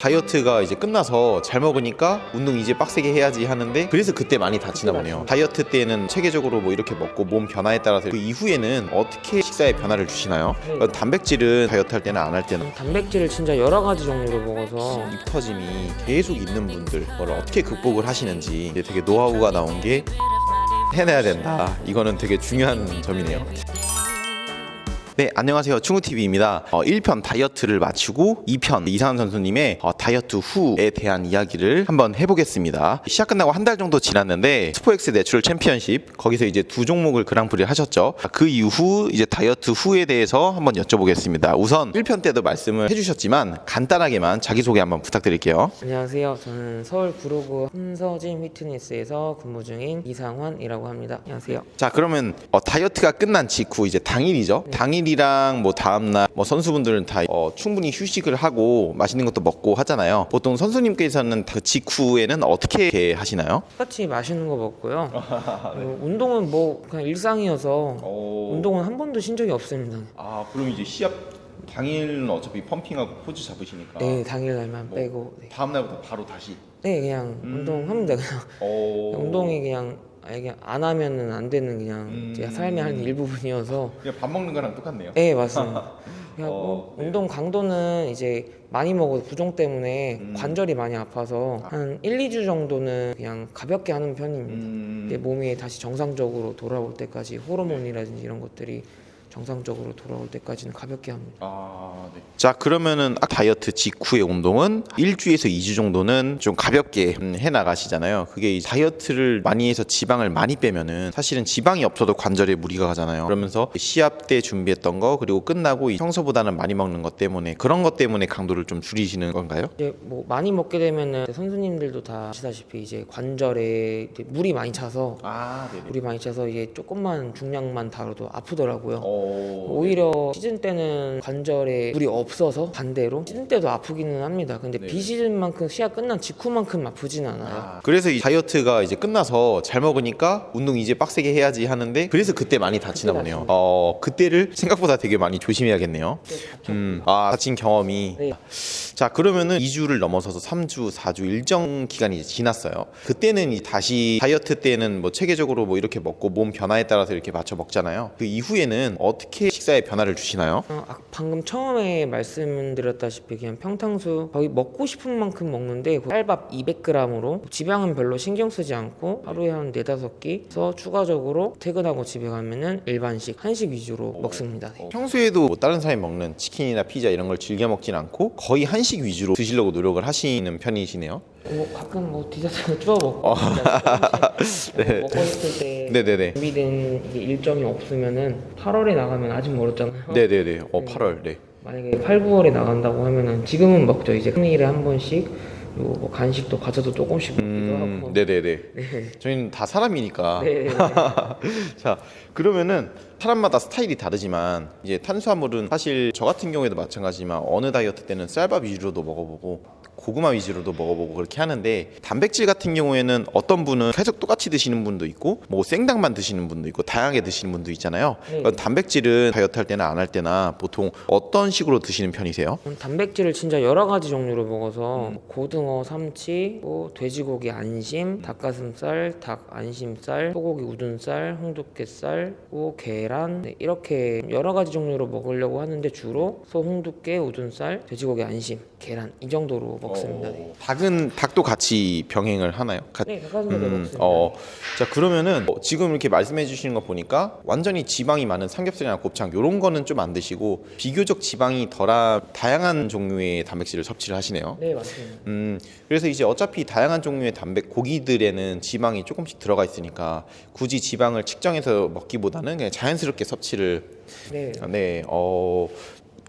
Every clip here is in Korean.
다이어트가 이제 끝나서 잘 먹으니까 운동 이제 빡세게 해야지 하는데 그래서 그때 많이 다치나 보네요. 다이어트 때는 체계적으로 뭐 이렇게 먹고 몸 변화에 따라서 그 이후에는 어떻게 식사에 변화를 주시나요? 단백질은 다이어트 할 때나 안 할 때는 단백질을 진짜 여러 가지 종류로 먹어서 입 터짐이 계속 있는 분들 그걸 어떻게 극복을 하시는지 이제 되게 노하우가 나온 게 해내야 된다. 이거는 되게 중요한 점이네요. 네, 안녕하세요. 충우TV입니다. 1편 다이어트를 마치고 2편 이상한 선수님의 다이어트 후에 대한 이야기를 한번 해보겠습니다. 시합 끝나고 한 달 정도 지났는데 스포엑스 내추럴 챔피언십 거기서 이제 두 종목을 그랑프리를 하셨죠. 그 이후 이제 다이어트 후에 대해서 한번 여쭤보겠습니다. 우선 1편 때도 말씀을 해주셨지만 간단하게만 자기소개 한번 부탁드릴게요. 안녕하세요. 저는 서울 구로구 홈서진 피트니스에서 근무 중인 이상환이라고 합니다. 안녕하세요. 자, 그러면 다이어트가 끝난 직후 이제 당일이죠. 당일이랑 뭐 다음날 뭐 선수분들은 다 충분히 휴식을 하고 맛있는 것도 먹고 하잖아요. 보통 선수님께서는 그 직후에는 어떻게 하시나요? 똑같이 맛있는 거 먹고요. 운동은 뭐 그냥 일상이어서 운동은 한 번도 쉰 적이 없습니다. 아, 그럼 이제 시합 당일은 어차피 펌핑하고 포즈 잡으시니까 네, 당일날만 빼고. 네. 다음 날부터 바로 다시. 네, 그냥 운동합니다. 그냥 운동이 그냥 안 하면은 안 되는 그냥 제 삶의 한 일부분이어서. 그냥 밥 먹는 거랑 똑같네요. 네, 맞습니다. 그리고 네. 운동 강도는 이제 많이 먹어도 부종 때문에 관절이 많이 아파서 한 1, 2주 정도는 그냥 가볍게 하는 편입니다. 내 몸이 다시 정상적으로 돌아올 때까지 호르몬이라든지 이런 것들이 정상적으로 돌아올 때까지는 가볍게 합니다. 아, 네. 자, 그러면은 다이어트 직후의 운동은 1주에서 2주 정도는 좀 가볍게 해 나가시잖아요. 그게 이 다이어트를 많이 해서 지방을 많이 빼면은 사실은 지방이 없어도 관절에 무리가 가잖아요. 그러면서 시합 때 준비했던 거 그리고 끝나고 평소보다는 많이 먹는 것 때문에 그런 것 때문에 강도를 좀 줄이시는 건가요? 이제 뭐 많이 먹게 되면은 선수님들도 다 아시다시피 이제 관절에 이제 물이 많이 차서 물이 많이 차서 이게 조금만 중량만 다뤄도 아프더라고요. 오히려 시즌 때는 관절에 물이 없어서 반대로 시즌 때도 아프기는 합니다. 근데 비시즌만큼 시합 끝난 직후만큼 아프진 않아요. 그래서 이 다이어트가 이제 끝나서 잘 먹으니까 운동 이제 빡세게 해야지 하는데 그래서 그때 많이 다치나 보네요. 그때를 생각보다 되게 많이 조심해야겠네요. 다친 경험이. 네. 자, 그러면은 2주를 넘어서서 3주, 4주 일정 기간이 이제 지났어요. 그때는 다시 다이어트 때는 뭐 체계적으로 뭐 이렇게 먹고 몸 변화에 따라서 이렇게 맞춰 먹잖아요. 그 이후에는 어떻게 식사에 변화를 주시나요? 방금 처음에 말씀드렸다시피 그냥 평탄수 거의 먹고 싶은 만큼 먹는데 쌀밥 200g으로 지방은 별로 신경 쓰지 않고 하루에 한 4-5끼에서 추가적으로 퇴근하고 집에 가면은 일반식 한식 위주로 먹습니다. 네. 평소에도 뭐 다른 사람이 먹는 치킨이나 피자 이런 걸 즐겨 먹진 않고 거의 한식 위주로 드시려고 노력을 하시는 편이시네요. 가끔 뭐 디저트 쭈어 먹고 네. 먹고 싶을 때 네네네. 준비된 이게 일정이 없으면은 8월에 나가면 아직 멀었잖아요. 네네네. 8월. 네. 만약에 8, 9월에 나간다고 하면은 지금은 먹죠. 이제 평일에 한 번씩 그리고 뭐 간식도 가져도 조금씩 먹기도 하고. 네네네. 네. 저희는 다 사람이니까. 네. 자, 그러면은 사람마다 스타일이 다르지만 이제 탄수화물은 사실 저 같은 경우에도 마찬가지지만 어느 다이어트 때는 쌀밥 위주로도 먹어보고 고구마 위주로도 먹어보고 그렇게 하는데 단백질 같은 경우에는 어떤 분은 계속 똑같이 드시는 분도 있고 뭐 생닭만 드시는 분도 있고 다양하게 드시는 분도 있잖아요. 단백질은 다이어트 할 때나 안 할 때나 보통 어떤 식으로 드시는 편이세요? 단백질을 진짜 여러 가지 종류로 먹어서 고등어, 삼치, 뭐 돼지고기 안심, 닭가슴살, 닭 안심살, 소고기 우둔살, 홍두깨살, 뭐 계란 이렇게 여러 가지 종류로 먹으려고 하는데 주로 소, 홍두깨, 우둔살, 돼지고기 안심, 계란 이 정도로 먹습니다. 네. 닭도 같이 병행을 하나요? 네, 닭가슴살도 먹습니다. 자, 그러면은 지금 이렇게 말씀해 주시는 거 보니까 완전히 지방이 많은 삼겹살이나 곱창 이런 거는 좀 안 드시고 비교적 지방이 덜한 다양한 종류의 단백질을 섭취를 하시네요. 네, 맞습니다. 그래서 이제 어차피 다양한 종류의 고기들에는 지방이 조금씩 들어가 있으니까 굳이 지방을 측정해서 먹기보다는 그냥 자연스럽게 섭취를. 네.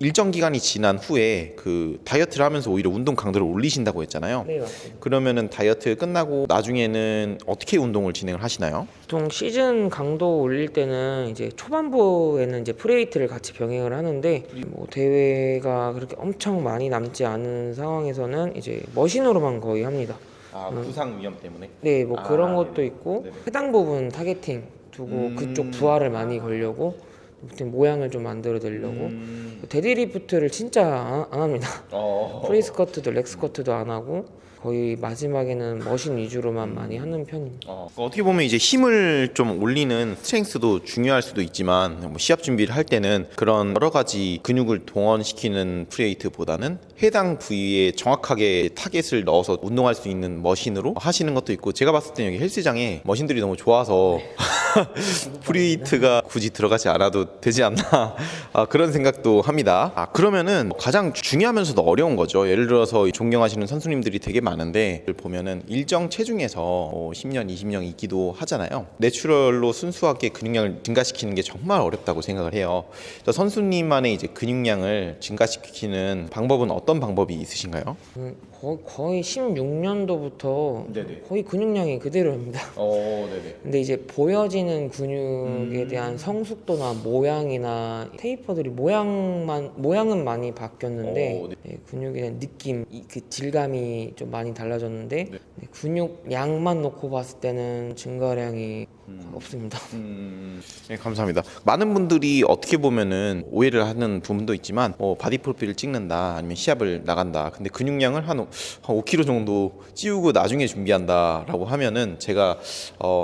일정 기간이 지난 후에 그 다이어트를 하면서 오히려 운동 강도를 올리신다고 했잖아요. 네, 맞습니다. 그러면은 다이어트 끝나고 나중에는 어떻게 운동을 진행을 하시나요? 보통 시즌 강도 올릴 때는 이제 초반부에는 이제 프리웨이트를 같이 병행을 하는데 뭐 대회가 그렇게 엄청 많이 남지 않은 상황에서는 이제 머신으로만 거의 합니다. 부상 위험 때문에? 네, 뭐 그런 것도 네네. 있고 네네. 해당 부분 타겟팅 두고 그쪽 부하를 많이 걸려고 모양을 좀 만들어 드리려고 데드리프트를 진짜 안 합니다. 프리스쿼트도 렉스쿼트도 안 하고 거의 마지막에는 머신 위주로만 많이 하는 편입니다. 어떻게 보면 이제 힘을 좀 올리는 스트렝스도 중요할 수도 있지만 뭐 시합 준비를 할 때는 그런 여러 가지 근육을 동원시키는 프리웨이트보다는 해당 부위에 정확하게 타겟을 넣어서 운동할 수 있는 머신으로 하시는 것도 있고, 제가 봤을 때 여기 헬스장에 머신들이 너무 좋아서 프리웨이트가 굳이 들어가지 않아도 되지 않나 그런 생각도 합니다. 그러면은 가장 중요하면서도 어려운 거죠. 예를 들어서 존경하시는 선수님들이 되게 많은데 보면은 일정 체중에서 10년, 20년 있기도 하잖아요. 내추럴로 순수하게 근육량을 증가시키는 게 정말 어렵다고 생각을 해요. 그래서 선수님만의 이제 근육량을 증가시키는 방법은 어떤 방법이 있으신가요? 거의 16년도부터 거의 근육량이 그대로입니다. 근데 이제 보여지는 근육에 대한 성숙도나 모양이나 테이퍼들이 모양은 많이 바뀌었는데 근육에 대한 느낌, 그 질감이 좀 많이 달라졌는데 근육량만 놓고 봤을 때는 증가량이 없습니다. 네, 감사합니다. 많은 분들이 어떻게 보면은 오해를 하는 부분도 있지만 바디 프로필을 찍는다, 아니면 시합을 나간다, 근데 근육량을 한 5kg 정도 찌우고 나중에 준비한다라고 하면은 제가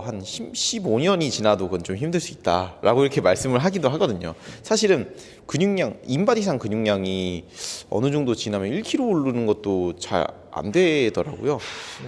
한 15년이 지나도 그건 좀 힘들 수 있다라고 이렇게 말씀을 하기도 하거든요. 사실은 근육량, 인바디상 근육량이 어느 정도 지나면 1kg 오르는 것도 잘 안 되더라고요.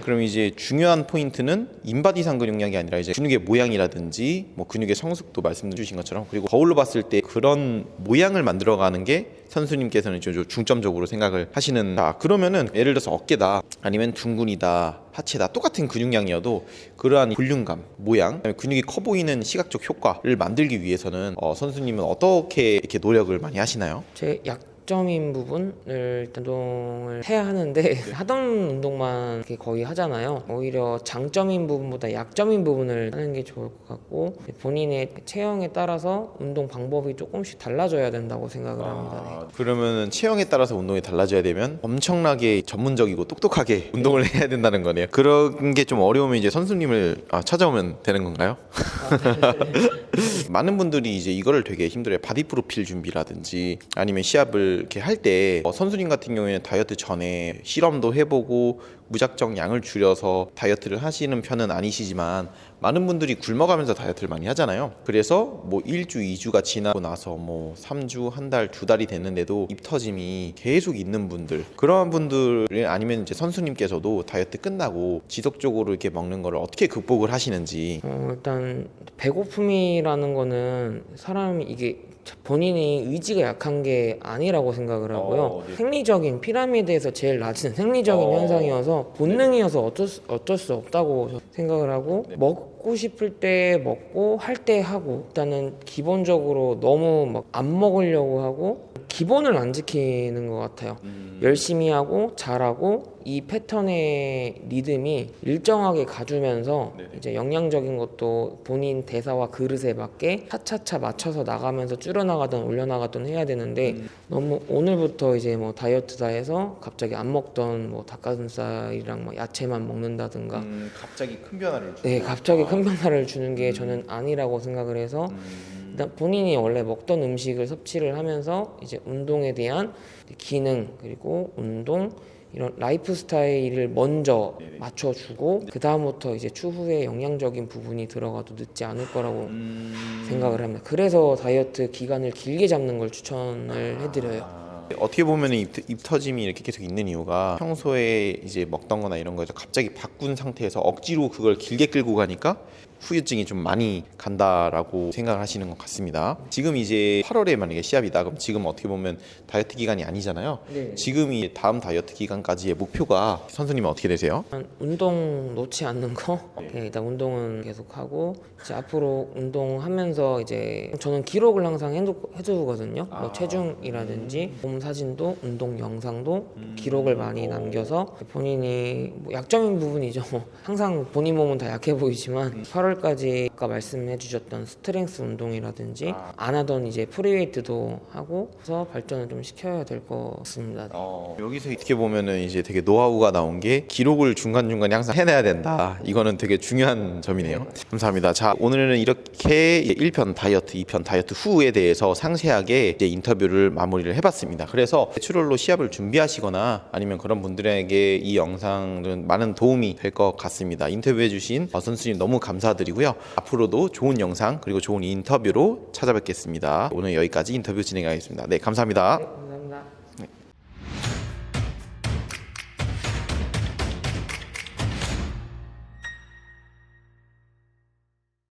그럼 이제 중요한 포인트는 인바디상 근육량이 아니라 이제 근육의 모양이라든지 뭐 근육의 성숙도 말씀 주신 것처럼, 그리고 거울로 봤을 때 그런 모양을 만들어가는 게 선수님께서는 좀 중점적으로 생각을 하시는. 그러면은 예를 들어서 어깨다, 아니면 둥근이다, 하체다, 똑같은 근육량이어도 그러한 볼륨감, 모양, 근육이 커 보이는 시각적 효과를 만들기 위해서는 선수님은 어떻게 이렇게 노력을 많이 하시나요? 제 약점인 부분을 일단 운동을 해야 하는데 하던 운동만 이렇게 거의 하잖아요. 오히려 장점인 부분보다 약점인 부분을 하는 게 좋을 것 같고, 본인의 체형에 따라서 운동 방법이 조금씩 달라져야 된다고 생각을 합니다. 그러면은 체형에 따라서 운동이 달라져야 되면 엄청나게 전문적이고 똑똑하게 운동을 해야 된다는 거네요. 그런 게 좀 어려우면 이제 선수님을 찾아오면 되는 건가요? 많은 분들이 이제 이거를 되게 힘들어요. 바디 프로필 준비라든지 아니면 시합을 이렇게 할 때 선수님 같은 경우에는 다이어트 전에 실험도 해보고 무작정 양을 줄여서 다이어트를 하시는 편은 아니시지만, 많은 분들이 굶어가면서 다이어트를 많이 하잖아요. 그래서 뭐 1주, 2주가 지나고 나서 뭐 3주, 한 달, 2달이 됐는데도 입 터짐이 계속 있는 분들, 그러한 분들, 아니면 이제 선수님께서도 다이어트 끝나고 지속적으로 이렇게 먹는 거를 어떻게 극복을 하시는지. 일단 배고픔이라는 거는 사람이 이게 본인이 의지가 약한 게 아니라고 생각을 하고요. 생리적인 피라미드에서 제일 낮은 생리적인 현상이어서 본능이어서 어쩔 수 없다고 생각을 하고, 먹고 싶을 때 먹고 할 때 하고, 일단은 기본적으로 너무 막 안 먹으려고 하고 기본을 안 지키는 것 같아요. 열심히 하고 잘하고 이 패턴의 리듬이 일정하게 가주면서 이제 영양적인 것도 본인 대사와 그릇에 맞게 차차차 맞춰서 나가면서 줄여나가든 올려나가든 해야 되는데, 너무 오늘부터 이제 뭐 다이어트다 해서 갑자기 안 먹던 뭐 닭가슴살이랑 뭐 야채만 먹는다든가 갑자기 큰 변화를 갑자기 큰 변화를 주는 게 저는 아니라고 생각을 해서, 일단 본인이 원래 먹던 음식을 섭취를 하면서 이제 운동에 대한 기능, 그리고 운동, 이런 라이프 스타일을 먼저 맞춰주고 그 다음부터 이제 추후에 영양적인 부분이 들어가도 늦지 않을 거라고 생각을 합니다. 그래서 다이어트 기간을 길게 잡는 걸 추천을 해드려요. 어떻게 보면 입 터짐이 이렇게 계속 있는 이유가 평소에 이제 먹던 거나 이런 거에서 갑자기 바꾼 상태에서 억지로 그걸 길게 끌고 가니까 후유증이 좀 많이 간다라고 생각을 하시는 것 같습니다. 지금 이제 8월에 만약에 시합이다, 그럼 지금 어떻게 보면 다이어트 기간이 아니잖아요. 지금이 다음 다이어트 기간까지의 목표가 선수님은 어떻게 되세요? 운동 놓지 않는 거. 일단 운동은 계속하고, 이제 앞으로 운동하면서 이제 저는 기록을 항상 해두거든요. 뭐 체중이라든지 몸 운동 사진도 운동 영상도 기록을 많이 남겨서 본인이 뭐 약점인 부분이죠. 항상 본인 몸은 다 약해 보이지만 8월까지 아까 말씀해 주셨던 스트렝스 운동이라든지 안 하던 이제 프리웨이트도 하고 그래서 발전을 좀 시켜야 될 것 같습니다. 여기서 어떻게 보면은 이제 되게 노하우가 나온 게 기록을 중간중간에 항상 해내야 된다. 이거는 되게 중요한 점이네요. 감사합니다. 자, 오늘은 이렇게 1편 다이어트, 2편 다이어트 후에 대해서 상세하게 이제 인터뷰를 마무리를 해봤습니다. 그래서 내추럴로 시합을 준비하시거나 아니면 그런 분들에게 이 영상은 많은 도움이 될 것 같습니다. 인터뷰해주신 선수님 너무 감사드리고요. 앞으로도 좋은 영상 그리고 좋은 인터뷰로 찾아뵙겠습니다. 오늘 여기까지 인터뷰 진행하겠습니다. 네, 감사합니다.